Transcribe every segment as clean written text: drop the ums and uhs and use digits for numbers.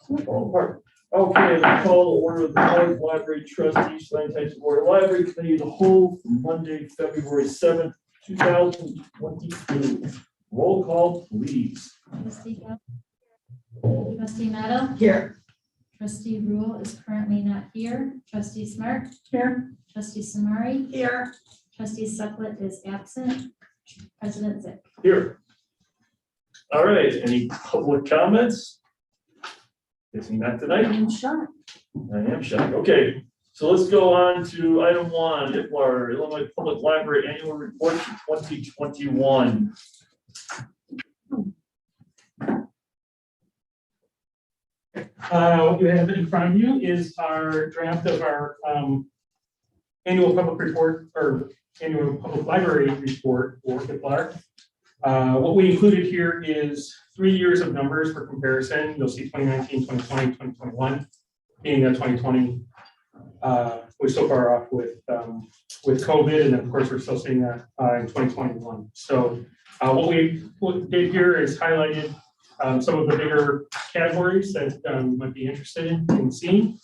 Fall apart. Okay, we call the order of the Public Library Trustees, Untitled Board of Library Committee of the whole for Monday, February 7th, 2022. Roll call, please. Trustee Bell? Trustee Meadow? Here. Trustee Rule is currently not here. Trustee Smart? Here. Trustee Samari? Here. Trustee Sucklet is absent. President Zick? Here. All right, any public comments? Guessing not tonight. I'm shocked. I am shocked. Okay, so let's go on to item 1, IPLAR, Illinois Public Library Annual Report for 2021. What you have in front of you is our draft of our annual public report or annual public library report for IPLAR. What we included here is 3 years of numbers for comparison. You'll see 2019, 2020, 2021, being that 2020 we're so far off with COVID, and then of course we're still seeing that in 2021. So what we did here is highlighted some of the bigger categories that you might be interested in seeing.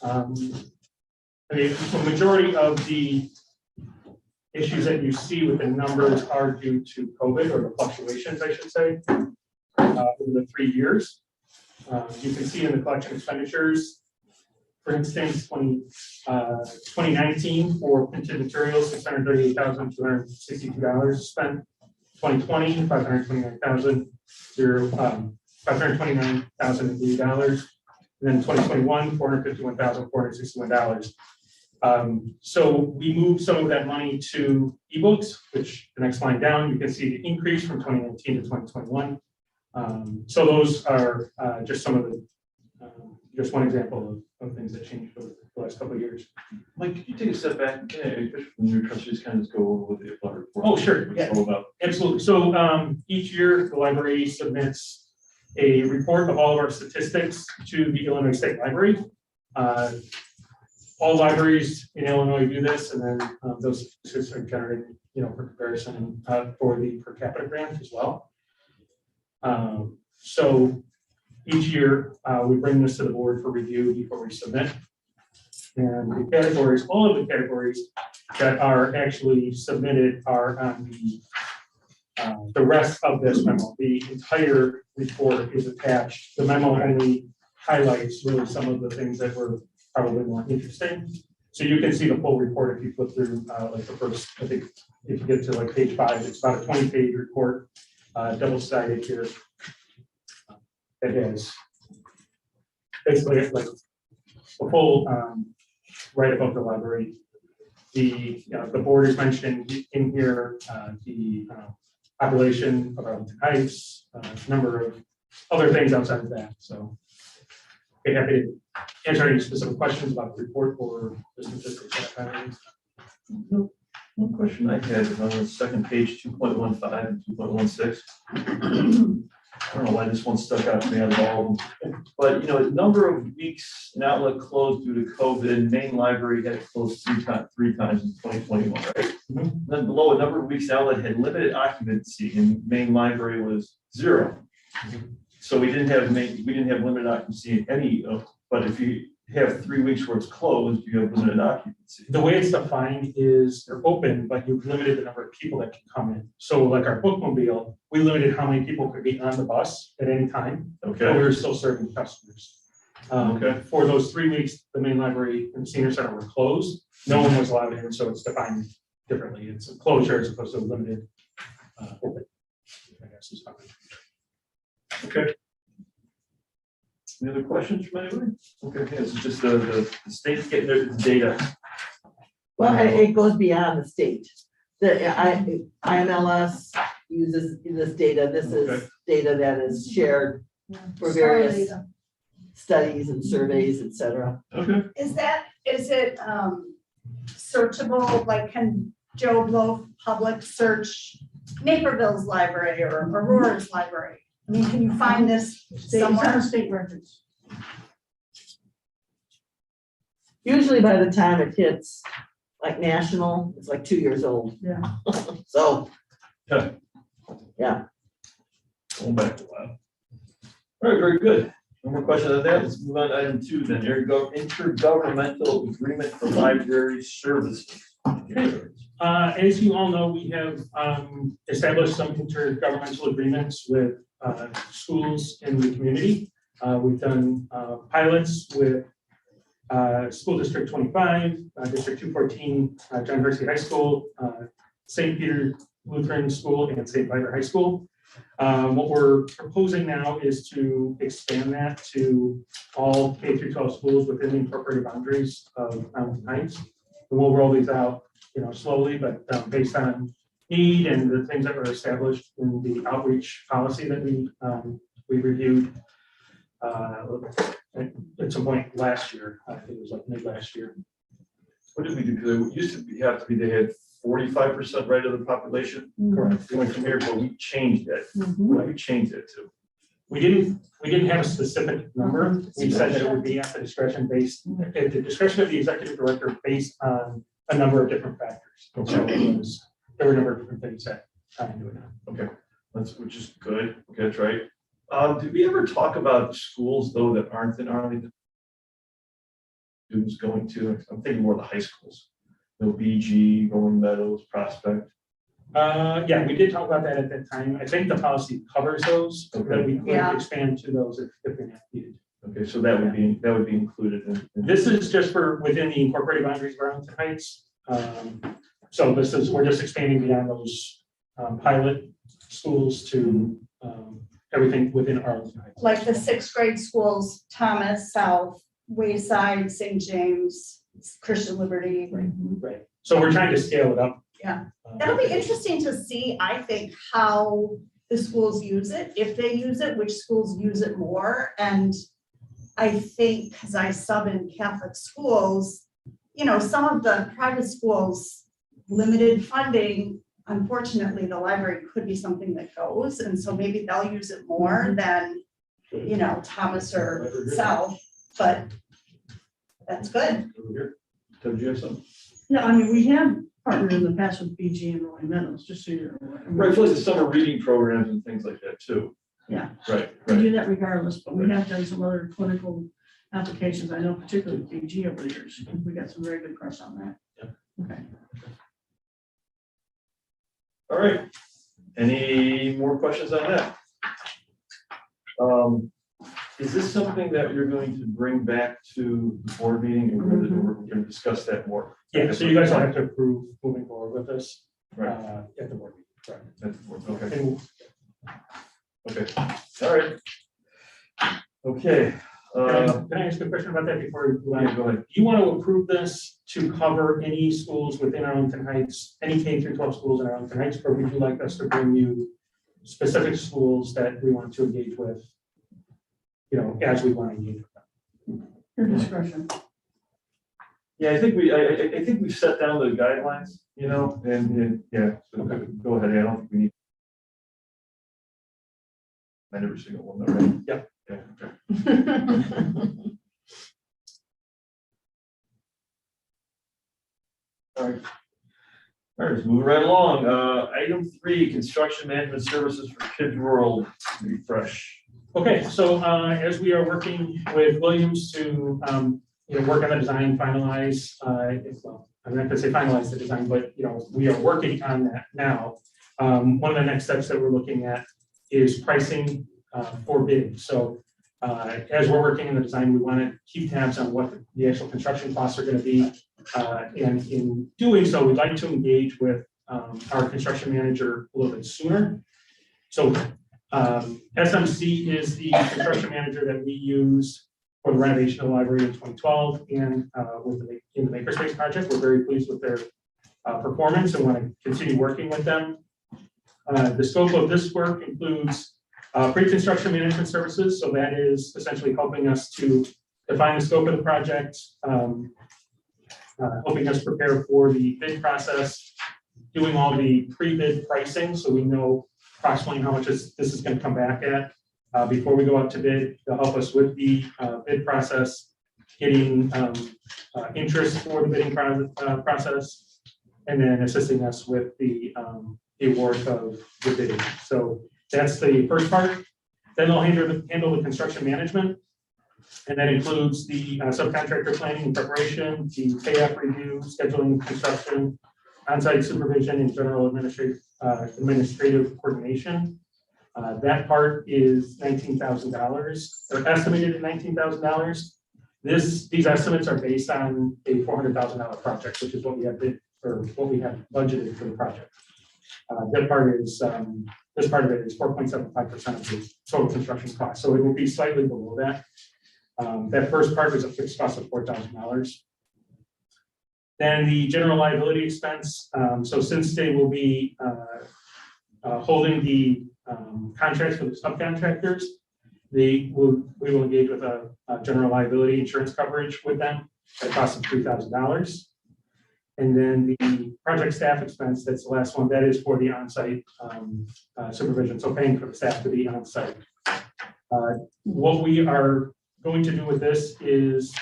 I mean, the majority of the issues that you see with the numbers are due to COVID, or the fluctuations, I should say, over the 3 years. You can see in the collection expenditures, for instance, 2019 for printed materials, $638,262 spent. 2020, $529,000, $529,080. And then 2021, $451,461. So we moved some of that money to ebooks, which the next line down, you can see the increase from 2019 to 2021. So those are just some of the, just one example of things that changed over the last couple of years. Mike, could you take a step back? Can I, when your trustees kind of just go over what the IPLAR report? Oh, sure. It's all about. Absolutely. So each year, the library submits a report of all of our statistics to the Illinois State Library. All libraries in Illinois do this, and then those statistics are generated, for comparison for the per capita grant as well. So each year, we bring this to the board for review before we submit. And the categories, all of the categories that are actually submitted are on the rest of this memo. The entire report is attached. The memo only highlights really some of the things that were probably more interesting. So you can see the full report if you flip through like the first, I think if you get to like page 5, it's about a 20-page report, double-sided here. It is basically like a full right above the library. The board is mentioned in here, the population of Arlington Heights, number of other things outside of that. So I'm happy to answer any specific questions about the report or the statistics. One question I had is on the second page, 2.15 and 2.16. I don't know why this one stuck out to me out of all of them, but a number of weeks an outlet closed due to COVID. Main library had closed three times in 2021, right? Mm-hmm. Then below, a number of weeks the outlet had limited occupancy, and main library was 0. Mm-hmm. So we didn't have limited occupancy in any of. But if you have 3 weeks where it's closed, you have limited occupancy. The way it's defined is they're open, but you've limited the number of people that can come in. So like our bookmobile, we limited how many people could be on the bus at any time. Okay. But we were still serving customers. Okay. For those 3 weeks, the main library and the senior center were closed. No one was allowed in, so it's defined differently. It's a closure as opposed to a limited open, I guess is fine. Okay. Any other questions from anybody? Okay, this is just the state getting their data. Well, it goes beyond the state. The IMLS uses this data. This is data that is shared for various studies and surveys, etc. Okay. Is it searchable? Like, can Joe Blow public search Naperville's library or Aurora's library? I mean, can you find this somewhere? State records. Usually by the time it hits like national, it's like 2 years old. Yeah. So, Yeah. yeah. Going back a while. All right, very good. No more questions on that? Let's move on to item 2 then. Intergovernmental agreement for library services. As you all know, we have established some intergovernmental agreements with schools in the community. We've done pilots with School District 25, District 214, John Hersey High School, St. Peter Lutheran School, and St. Viator High School. What we're proposing now is to expand that to all K through 12 schools within the incorporated boundaries of Mountain Heights. And we'll roll these out, slowly, but based on need and the things that were established in the outreach policy that we reviewed at some point last year. I think it was like mid last year. What did we do? Because it used to have to be they had 45% right of the population. Correct. Going from here, but we changed it. Mm-hmm. What did we change it to? We didn't have a specific number. We said that it would be at the discretion of the executive director based on a number of different factors. So there were a number of different things that tie into it. Okay, which is good. Okay, that's right. Did we ever talk about schools though that aren't in Arlington? Students going to, I'm thinking more of the high schools. BG, Rolling Meadows, Prospect. Yeah, we did talk about that at that time. I think the policy covers those, so that we could expand to those if needed. Okay, so that would be included in. This is just for within the incorporated boundaries of Arlington Heights. So we're just expanding beyond those pilot schools to everything within Arlington Heights. Like the 6th grade schools, Thomas, South, Wayside, St. James, Christian Liberty. Right. So we're trying to scale it up. Yeah. That'll be interesting to see, I think, how the schools use it, if they use it, which schools use it more. And I think, because I sub in Catholic schools, some of the private schools, limited funding, unfortunately, the library could be something that goes. And so maybe they'll use it more than, Thomas or South, but that's good. Did you have something? Yeah, I mean, we have partnered in the past with BG and Rolling Meadows, just so you're aware. Right, for like the summer reading programs and things like that too. Yeah. Right. We do that regardless, but we have done some other clinical applications. I know particularly with BG over the years. We got some very good press on that. Yeah. Okay. All right. Any more questions on that? Is this something that you're going to bring back to the board meeting, and we're going to discuss that more? Yeah, so you guys will have to approve moving forward with this Right. at the board meeting. Correct. That's the board. Okay. And Okay. All right. Okay. can I ask a question about that before we Yeah, go ahead. Do you want to approve this to cover any schools within Arlington Heights, any K through 12 schools in Arlington Heights, or would you like us to bring you specific schools that we want to engage with, as we want to engage with them? Your discretion. Yeah, I think I think we've set down the guidelines, and yeah, so go ahead. I don't think we need every single one, though, right? Yep. Yeah, okay. All right. All right, let's move right along. Item 3, construction management services for Kids World refresh. Okay, so as we are working with Williams to work on the design, finalize, well, I'm not going to say finalize the design, but we are working on that now. One of the next steps that we're looking at is pricing for bidding. So as we're working in the design, we want to keep tabs on what the actual construction costs are going to be. And in doing so, we'd like to engage with our construction manager a little bit sooner. So SMC is the construction manager that we use for the renovation of the library in 2012 and in the Makerspace project. We're very pleased with their performance and want to continue working with them. The scope of this work includes pre-construction management services. So that is essentially helping us to define the scope of the project, helping us prepare for the bid process, doing all the pre-bid pricing so we know approximately how much this is going to come back at before we go out to bid. They'll help us with the bid process, getting interest for the bidding process, and then assisting us with the award of the bidding. So that's the first part. Then they'll handle the construction management. And that includes the subcontractor planning and preparation, the pay-app review, scheduling, construction, on-site supervision, and general administrative coordination. That part is $19,000, or estimated at $19,000. These estimates are based on a $400,000 project, which is what we have bid, or what we have budgeted for the project. That part is, this part of it is 4.75% of the total construction cost, so it will be slightly below that. That first part is a fixed cost of $4,000. Then the general liability expense, so since they will be holding the contracts for the subcontractors, we will engage with a general liability insurance coverage with them at a cost of $3,000. And then the project staff expense, that's the last one, that is for the on-site supervision, so paying for the staff to be on-site. What we are going to do with this is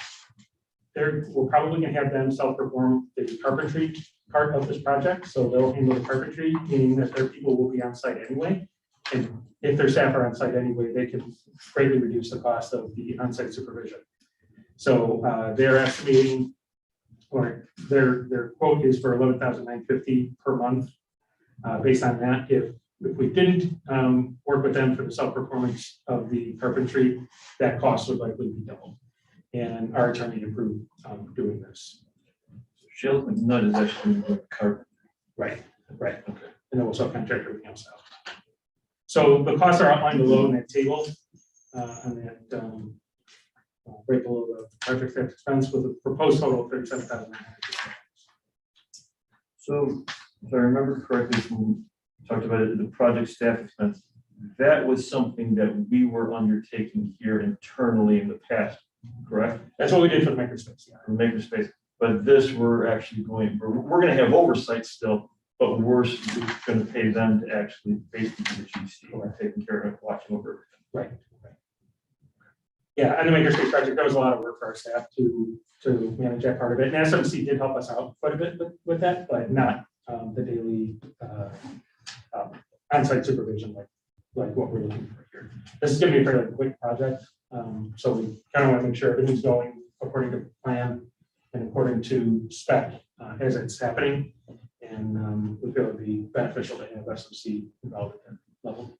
we're probably going to have them self-perform the carpentry part of this project, so they'll handle the carpentry, meaning that their people will be on-site anyway. And if their staff are on-site anyway, they can greatly reduce the cost of the on-site supervision. So they're estimating, or their quote is for $11,950 per month. Based on that, if we didn't work with them for the self-performance of the carpentry, that cost would likely be doubled. And our attorney approved doing this. Shell McNutt is actually the carpenter. Right. Okay. And then we'll subcontract everything else out. So the costs are outlined below in that table, and that right below the project staff expense with a proposed total of $37,000. So if I remember correctly, when we talked about it, the project staff expense, that was something that we were undertaking here internally in the past, correct? That's what we did for the makerspace. Yeah. For makerspace, but this we're actually going, we're going to have oversight still, but we're going to pay them to actually basically do the GC, or taking care of it, watching over everything. Right. Yeah, and the makerspace project, that was a lot of work for our staff to manage that part of it. And SMC did help us out quite a bit with that, but not the daily on-site supervision like what we're looking for here. This is going to be a fairly quick project, so we kind of want to make sure everything's going according to plan and according to spec as it's happening. And we feel it would be beneficial to have SMC involved at that level.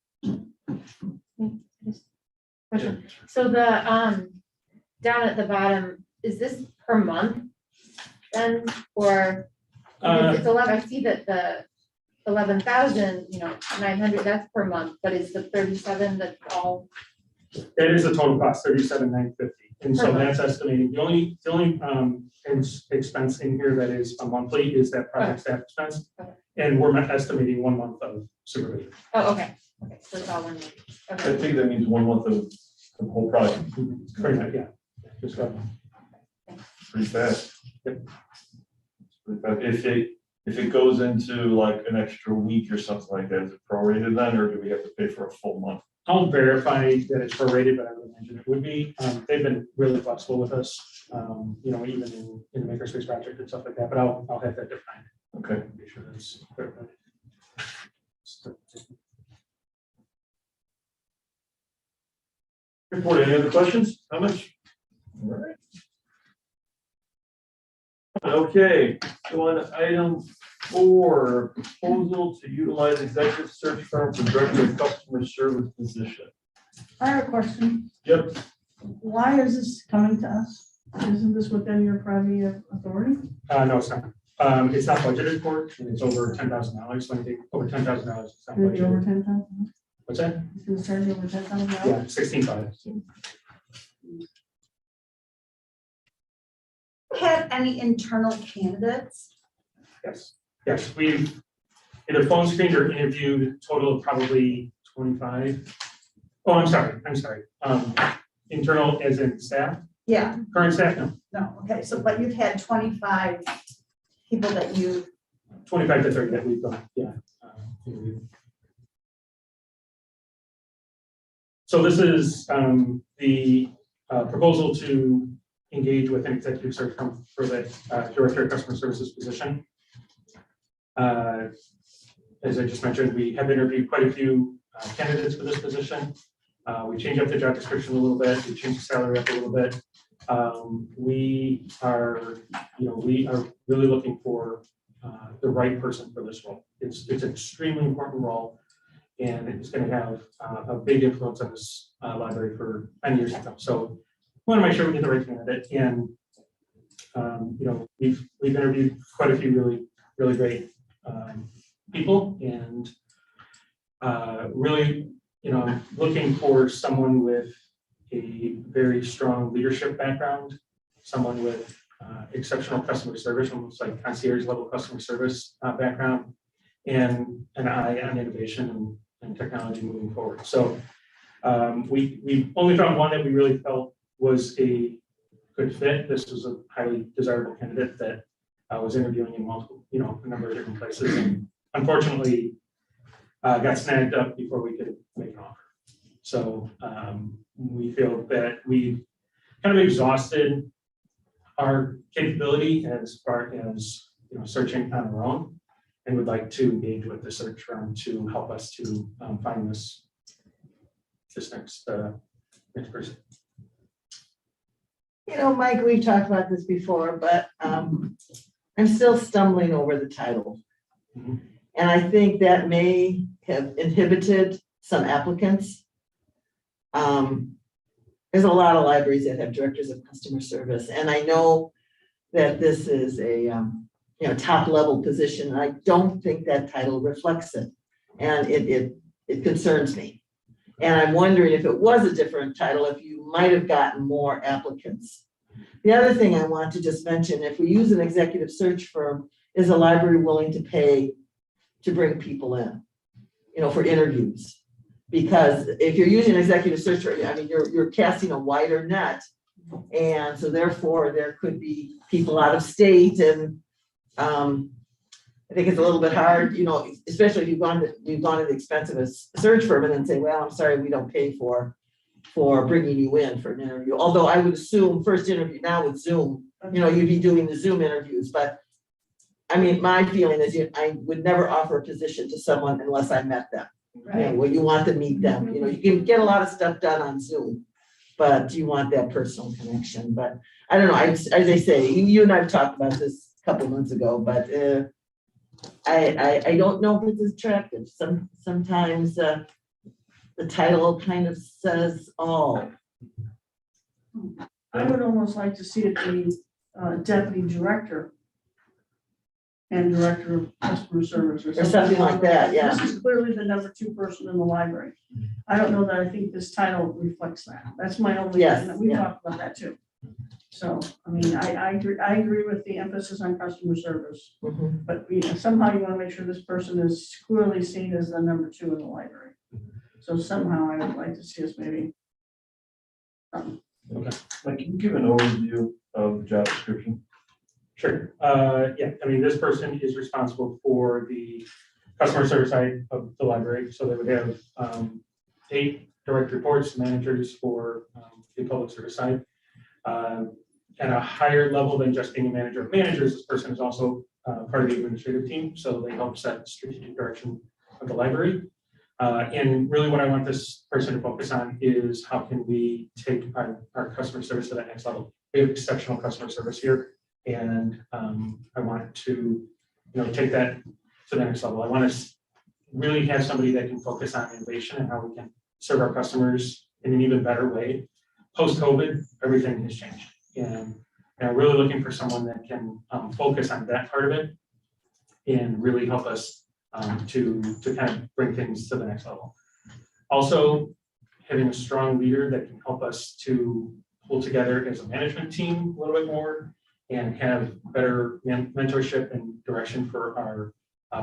Question. So the down at the bottom, is this per month then, or it's 11? I see that the 11,000, 900, that's per month, but is the 37 that's all? That is the total cost, $37,950, and so that's estimating. The only expense in here that is a monthly is that project staff expense, and we're estimating 1 month of supervision. Oh, okay. Okay, so it's all one month. I Okay. think that means 1 month of the whole project. Pretty much, yeah. Just Pretty fast. Yep. Pretty fast. If it goes into like an extra week or something like that, is it prorated then, or do we have to pay for a full month? I'll verify that it's prorated, but I would imagine it would be. They've been really flexible with us, even in the makerspace project and stuff like that, but I'll have that defined. Okay. Be sure that's verified. Report, any other questions, comments? All right. Okay, so on item 4, proposal to utilize executive search firm for director of customer service position. I have a question. Yep. Why is this coming to us? Isn't this within your private authority? No, it's not. It's not budgeted for, and it's over $10,000. When they over $10,000, it's not Is it over budgeted. 10,000? What's that? It's gonna charge over 10,000 dollars? Yeah, 16.5. Had any internal candidates? Yes, we've either phone screened or interviewed, total of probably 25. Oh, I'm sorry. Internal as in staff, Yeah, current staff, no, no, okay, so, but you've had 25 people that you, 25 to 30 that we've done, yeah. Interviewed. So this is the proposal to engage with an executive search firm for the director of customer services position. As I just mentioned, we have interviewed quite a few candidates for this position. We changed up the job description a little bit, we changed the salary up a little bit. We are really looking for the right person for this role. It's an extremely important role, and it's going to have a big influence on this library for many years to come. So we want to make sure we get the right candidate, and we've interviewed quite a few really great people, and really, looking for someone with a very strong leadership background, someone with exceptional customer service, almost like concierge level customer service background, and an eye on innovation and technology moving forward. So we only found one that we really felt was a good fit. This was a highly desirable candidate that was interviewing in multiple, a number of different places, and unfortunately got snagged up before we could make an offer. So we feel that we've kind of exhausted our capability as far as searching on our own, and would like to engage with the search firm to help us to find this next person. Mike, we've talked about this before, but I'm still stumbling over the title. Mhm. And I think that may have inhibited some applicants. There's a lot of libraries that have directors of customer service, and I know that this is a top level position. And I don't think that title reflects it, and it concerns me. And I'm wondering if it was a different title, if you might have gotten more applicants. The other thing I want to just mention, if we use an executive search firm, is a library willing to pay to bring people in, for interviews? Because if you're using an executive search firm, you're casting a wider net. And so therefore there could be people out of state, and I think it's a little bit hard, especially if you've gone to the expense of a search firm and then say, well, I'm sorry, we don't pay for bringing you in for an interview. Although I would assume first interview now with Zoom, you'd be doing the Zoom interviews. But my feeling is I would never offer a position to someone unless I met them. Right. Well, you want to meet them. You can get a lot of stuff done on Zoom, but you want that personal connection. But I don't know. As I say, you and I've talked about this a couple months ago, but I don't know if it's attractive. Sometimes the title kind of says all. I would almost like to see it be deputy director and director of customer service Or something like that, yeah. This is clearly the number 2 person in the library. I don't know that I think this title reflects that. That's my only, Yes, we yeah. talked about that too. So, I agree with the emphasis on customer service, Mhm. but somehow you want to make sure this person is clearly seen as the number 2 in the library. So somehow I would like to see us maybe. Mike, can you give an overview of the job description? Sure. This person is responsible for the customer service side of the library. So they would have 8 direct reports, managers for the public service side. At a higher level than just being a manager of managers, this person is also part of the administrative team. So they help set strategic direction of the library. And really what I want this person to focus on is how can we take our customer service to that next level. We have exceptional customer service here. And I want to, take that to the next level. I want to really have somebody that can focus on innovation and how we can serve our customers in an even better way. Post-COVID, everything has changed. And I'm really looking for someone that can focus on that part of it and really help us to kind of bring things to the next level. Also, having a strong leader that can help us to pull together as a management team a little bit more and have better mentorship and direction for our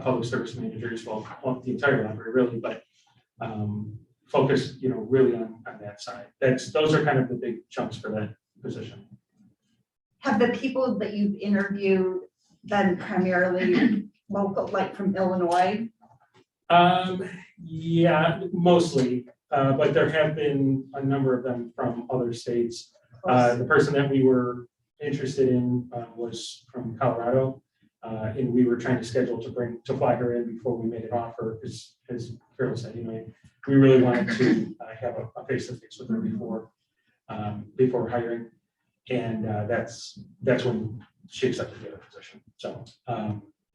public service managers, well, the entire library really, but focus, really on that side. Those are kind of the big chunks for that position. Have the people that you've interviewed been primarily local, like from Illinois? Yeah, mostly, but there have been a number of them from other states. The person that we were interested in was from Colorado, And we were trying to schedule to fly her in before we made an offer, as Carol said, we really wanted to have a face-to-face with her before hiring. And that's when she accepted the other position. So,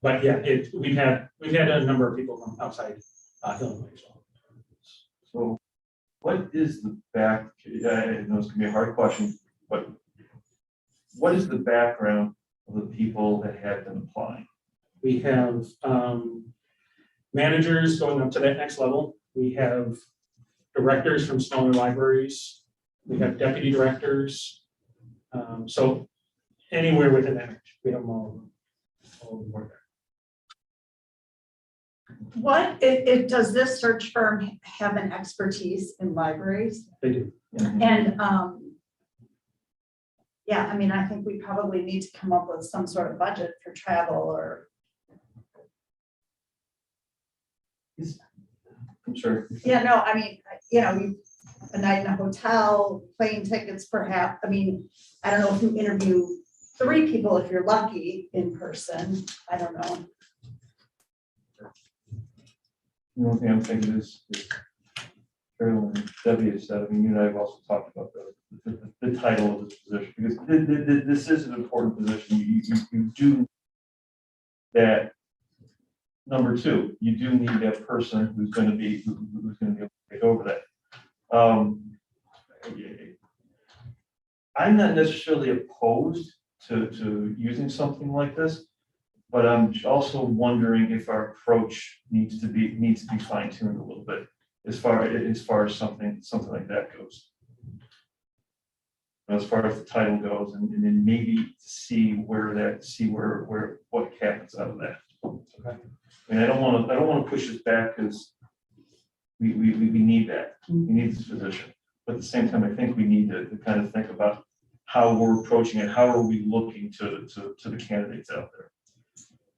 but yeah, we've had a number of people from outside Illinois as well. So what is the I know it's gonna be a hard question, but what is the background of the people that have been applying? We have managers going up to that next level. We have directors from smaller libraries. We have deputy directors. So anywhere within that range, we have them all over the board there. Does this search firm have an expertise in libraries? They do. And, yeah, I mean, I think we probably need to come up with some sort of budget for travel or, I'm sure. yeah, no, I mean, a night in a hotel, plane tickets perhaps. I mean, I don't know if you interview 3 people, if you're lucky in person, I don't know. The only thing I'm thinking is Carol and Debbie has said, I mean, you and I have also talked about the title of this position, because this is an important position. You do that. Number 2, you do need that person who's going to be able to take over that. I'm not necessarily opposed to using something like this, but I'm also wondering if our approach needs to be fine-tuned a little bit as far as something like that goes. As far as the title goes, and then maybe see what happens out of that. Okay. I mean, I don't want to push this back because we need that. We need this position. But at the same time, I think we need to kind of think about how we're approaching it. How are we looking to the candidates out there?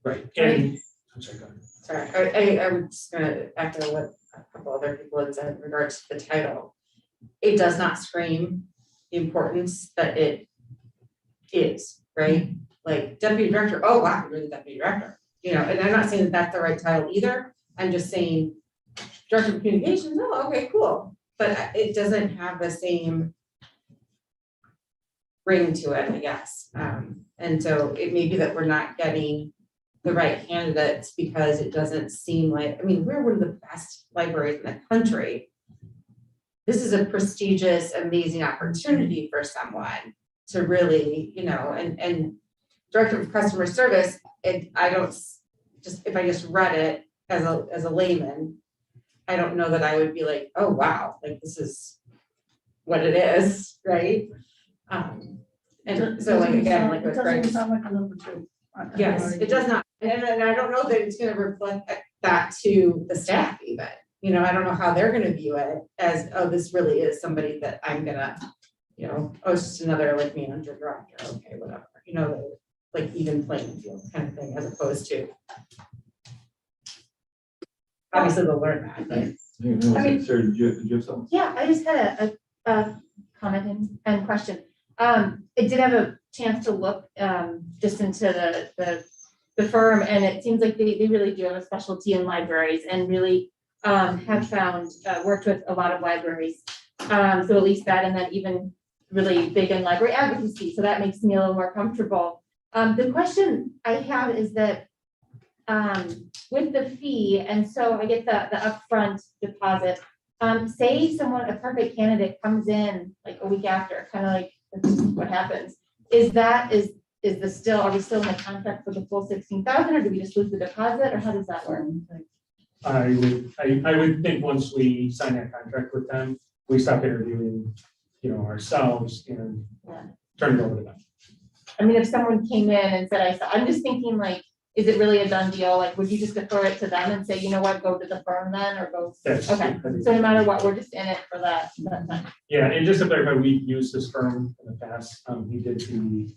Right. And I'm sorry, go ahead. Sorry, I'm just gonna echo what a couple other people had said in regards to the title. It does not scream the importance that it is, right? Like deputy director, oh wow, you're the deputy director. And I'm not saying that that's the right title either. I'm just saying director of communications, oh, okay, cool. But it doesn't have the same ring to it, I guess. And so it may be that we're not getting the right candidates because it doesn't seem like, I mean, we're one of the best libraries in the country. This is a prestigious, amazing opportunity for someone to really, and director of customer service, if I just read it as a layman, I don't know that I would be like, oh, wow, like this is what it is, right? And so like, again, like it with doesn't Greg, even sound like a number 2. yes, it does not. And I don't know that it's gonna reflect that to the staff even. I don't know how they're gonna view it as, oh, this really is somebody that I'm gonna, oh, it's just another like manager director, okay, whatever, like even playing field kind of thing, as opposed to. Obviously they'll learn that, but. Sarah, did you have something? Yeah, I just had a comment and question. I did have a chance to look just into the firm, and it seems like they really do have a specialty in libraries and really have found worked with a lot of libraries. So at least that, and then even really big in library advocacy. So that makes me a little more comfortable. The question I have is that with the fee, and so I get the upfront deposit. Say a perfect candidate comes in like a week after, kind of like that's just what happens. Are we still in the contract for the full 16,000, or do we just lose the deposit, or how does that work? I would think once we sign that contract with them, we stop interviewing, ourselves and turn it over to them. I mean, if someone came in and said, I'm just thinking like, is it really a done deal? Like, would you just defer it to them and say, you know what, go to the firm then, or go? That's, Okay, so no matter what, we're just in it for that time. Yeah, and just to clarify, we've used this firm in the past. He did the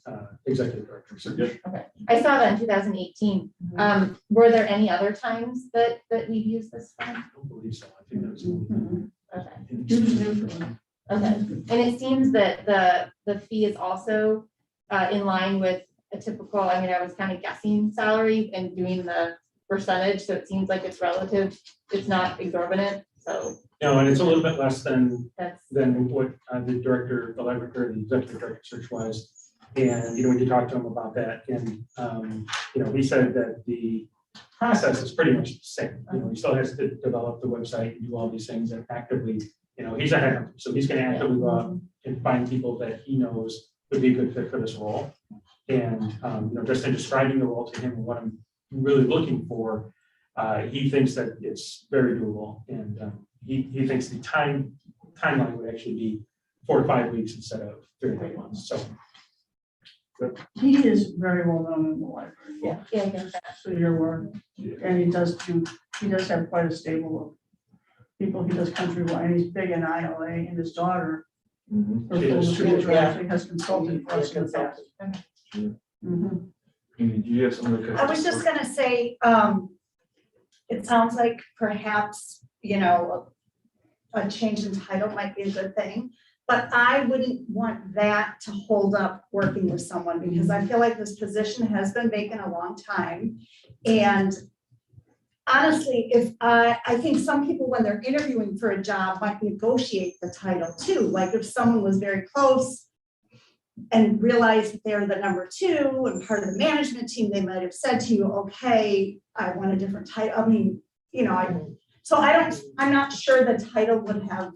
executive director search. Okay, I saw that in 2018. Were there any other times that we've used this firm? I don't believe so. I think that was. Okay. Okay, and it seems that the fee is also in line with a typical, I mean, I was kind of guessing salary and doing the percentage, so it seems like it's relative, it's not exorbitant, so No, and it's a little bit less than that's, what the director, the library, or the executive director search was. And, you know, we did talk to him about that, and, you know, he said that the process is pretty much the same. You know, he still has to develop the website and do all these things and actively, you know, he's a headhunter, so he's gonna actively go out and find people that he knows would be a good fit for this role. And, you know, just in describing the role to him and what I'm really looking for, he thinks that it's very doable, and he thinks the timeline would actually be 4 to 5 weeks instead of 3 to 8 months. So He is very well known in the library. Yeah. yeah, I think that. So you're aware, and he does have quite a stable of people. He does countrywide, and he's big in ILA, and his daughter, Mhm. her She full is, disclosure, yeah. actually has consulted for us in the past. Mhm. Amy, do you have something to? I was just gonna say, it sounds like perhaps, you know, a change in title might be a good thing. But I wouldn't want that to hold up working with someone, because I feel like this position has been vacant a long time. And honestly, if I think some people, when they're interviewing for a job, might negotiate the title too. Like if someone was very close and realized that they're the number 2 and part of the management team, they might have said to you, okay, I want a different title. I mean, you know, I'm not sure the title would have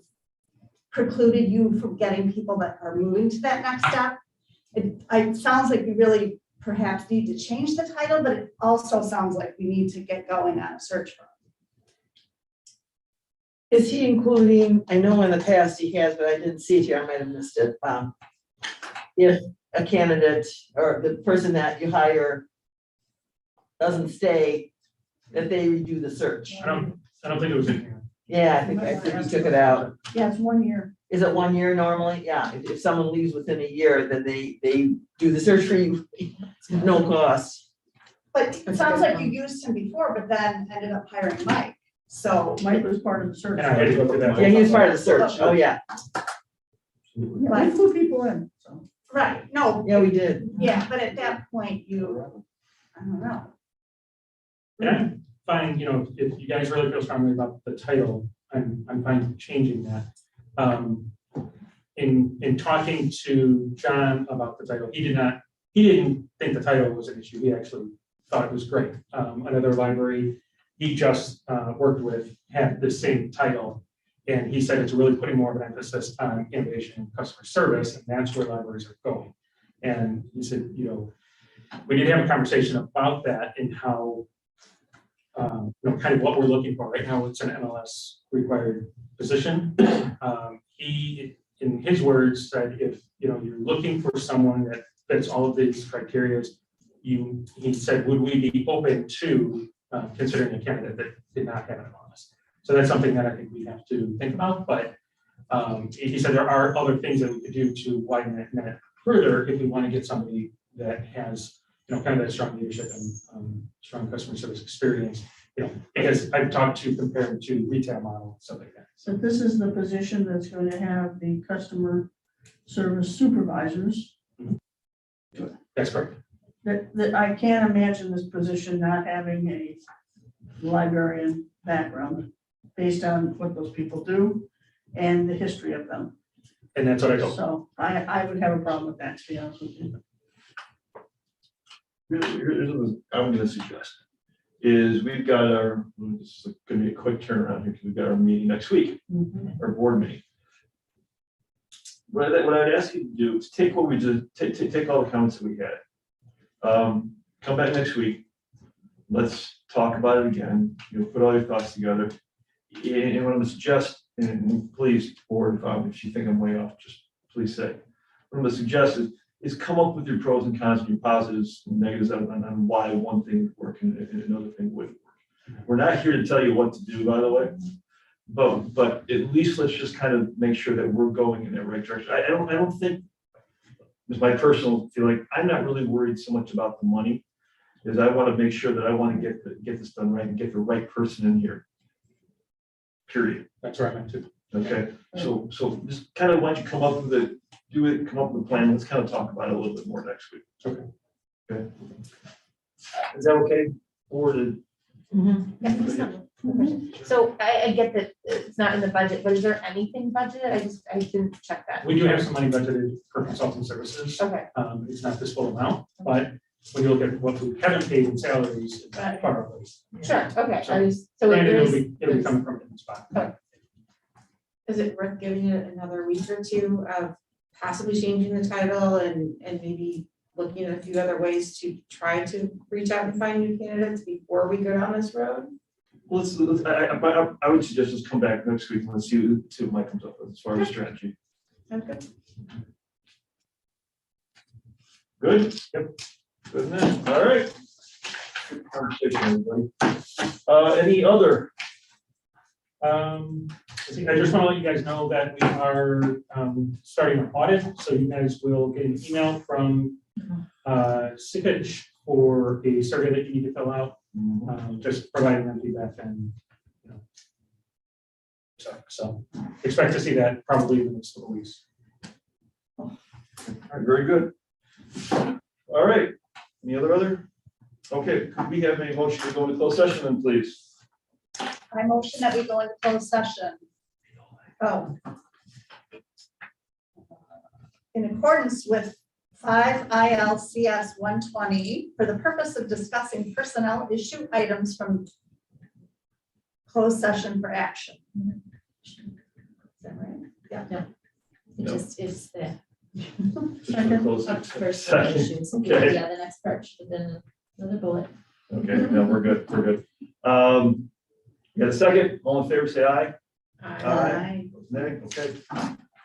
precluded you from getting people that are moving to that next step. It sounds like you really perhaps need to change the title, but it also sounds like we need to get going on a search for it. Is he including, I know in the past he has, but I didn't see it here, I might have missed it. If a candidate or the person that you hire doesn't stay, that they redo the search. I don't think it was in here. Yeah, I think you took it out. Yeah, it's 1 year. Is it 1 year normally? Yeah, if someone leaves within a year, then they do the search for you, no cost. But it sounds like you used him before, but then ended up hiring Mike. So, Mike was part of the search. And I had to go through that. Yeah, he was part of the search. Oh, yeah. Yeah, we flew people in, so. right, no, Yeah, we did. yeah, but at that point, I don't know. And I'm fine, you know, if you guys really feel strongly about the title, I'm fine changing that. In talking to John about the title, he didn't think the title was an issue. He actually thought it was great. Another library he just worked with had the same title, and he said it's really putting more of an emphasis on innovation and customer service, and that's where libraries are going. And he said, you know, we did have a conversation about that and how, you know, kind of what we're looking for. Right now, it's an MLS required position. He, in his words, said if, you know, you're looking for someone that fits all of these criteria, he said, would we be open to considering a candidate that did not have an MLS? So that's something that I think we have to think about. But he said there are other things that we could do to widen that net further if we want to get somebody that has, you know, kind of that strong leadership and strong customer service experience. You know, because I've talked to comparing to retail model, stuff like that. So this is the position that's going to have the customer service supervisors. That's correct. That I can't imagine this position not having a librarian background based on what those people do and the history of them. And that's what I told him. So I would have a problem with that, to be honest with you. Here's what I'm gonna suggest, is we've got this is gonna be a quick turnaround here, because we've got our meeting next week, our board meeting. What I'd ask you to do is take what we just, take all the comments that we had. Come back next week, let's talk about it again, you know, put all your thoughts together. And what I'm gonna suggest, and please, board, if you think I'm way off, just please say. What I'm gonna suggest is come up with your pros and cons and your positives and negatives on why one thing would work and another thing wouldn't work. We're not here to tell you what to do, by the way, but at least let's just kind of make sure that we're going in that right direction. I don't think, it's my personal feeling, I'm not really worried so much about the money, is I want to make sure that I want to get this done right and get the right person in here. Period. That's where I meant to. Okay, so just kind of why don't you come up with come up with a plan, let's kind of talk about it a little bit more next week. Okay. Okay. Is that okay? Or did? Yeah, please don't. So I get that it's not in the budget, but is there anything budgeted? I didn't check that. We do have some money budgeted for consulting services. Okay, It's not this full amount, but when you look at what we haven't paid in salaries, it's far away. sure, okay. So- I was, so And there it'll is, be coming from a different spot. Is it worth giving it another week or two of possibly changing the title and maybe looking at a few other ways to try to reach out and find new candidates before we go down this road? Let's, I would suggest just come back next week and let's see what Mike comes up with as far as strategy. Sounds good. Good? Yep. Good man. All right. Good conversation, everybody. Any other? I think I just want to let you guys know that we are starting an audit, so you guys will get an email from Sikich for a survey that you need to fill out, just providing them feedback and, you know. So expect to see that probably in the next couple of weeks. All right, very good. All right, any other? Okay, could we have a motion to go into closed session then, please? I motion that we go into closed session. Oh. In accordance with 5 ILCS 120, for the purpose of discussing personnel issue items from closed session for action. Is that right? Yeah. It just is the Just for the closed up first session. issues. Okay. Yeah, the next part should have been another bullet. Okay, no, we're good, we're good. You got a second? All in favor, say aye. Aye. Nay, okay.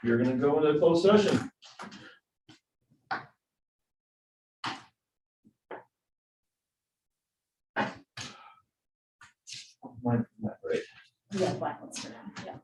You're gonna go into closed session. Mine, right. Yeah, black ones for now, yeah.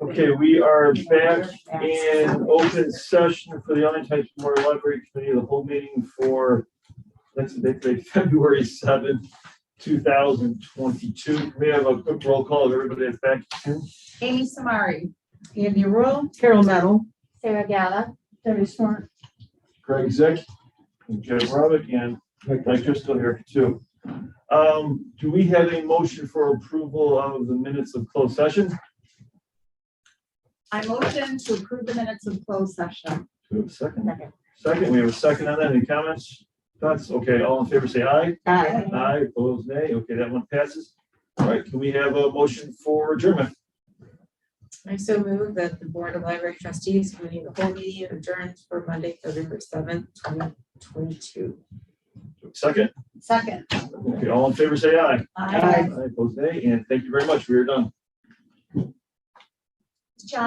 Okay, we are back in open session for the Untitled Memorial Library Committee, the whole meeting for next day, February 7th, 2022. We have a quick roll call of everybody that's back. Amy Samari. Andy Rule, Carol Metal. Sarah Gala. Debbie Smart. Greg Zick, and Jeff Robick, and Mike Driscoll here too. Do we have a motion for approval of the minutes of closed session? I motion to approve the minutes of closed session. Do we have a second? Second, we have a second on that. Any comments? Thoughts? Okay, all in favor say aye. Aye. Aye, opposed nay. Okay, that one passes. All right, can we have a motion for adjournment? I so move that the Board of Library Trustees convening the whole meeting adjourns for Monday, February 7th, 2022. Second? Second. Okay, all in favor say aye. Aye. Aye, opposed nay, and thank you very much. We are done. John.